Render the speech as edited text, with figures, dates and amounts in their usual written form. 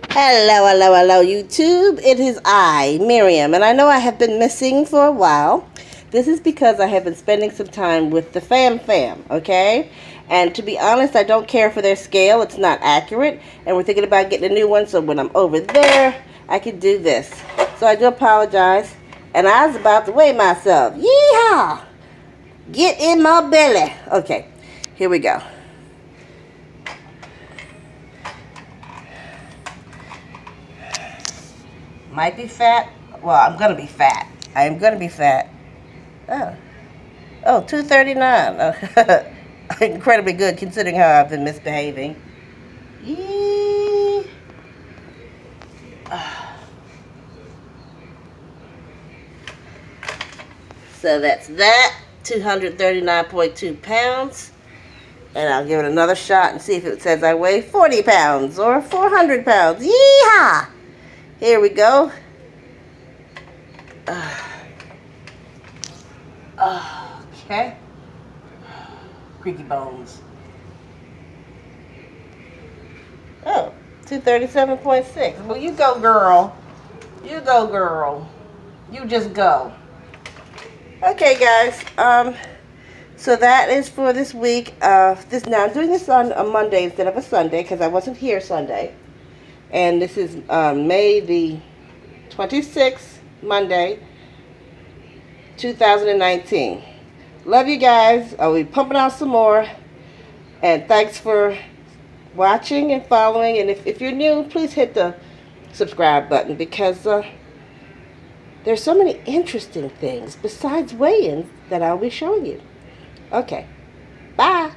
Hello, hello, hello, YouTube. It is I, Miriam, and I know I have been missing for a while. This is because I have been spending some time with the fam, okay? And to be honest, I don't care for their scale. It's not accurate, and we're thinking about getting a new one, so when I'm over there, I can do this. So I do apologize, and I was about to weigh myself. Yeehaw! Get in my belly. Okay, here we go. Might be fat. Well, I'm going to be fat. I am going to be fat. Oh, 239. Incredibly good considering how I've been misbehaving. Yee. So that's that. 239.2 pounds. And I'll give it another shot and see if it says I weigh 40 pounds or 400 pounds. Yeehaw! Here we go. Okay. Creaky bones. Oh, 237.6. Well, you go, girl. You go, girl. You just go. Okay, guys. So that is for this week. Now I'm doing this on a Monday instead of a Sunday because I wasn't here Sunday. And this is May the 26th, Monday, 2019. Love you guys. I'll be pumping out some more. And thanks for watching and following. And if you're new, please hit the subscribe button because there's so many interesting things besides weigh-ins that I'll be showing you. Okay. Bye.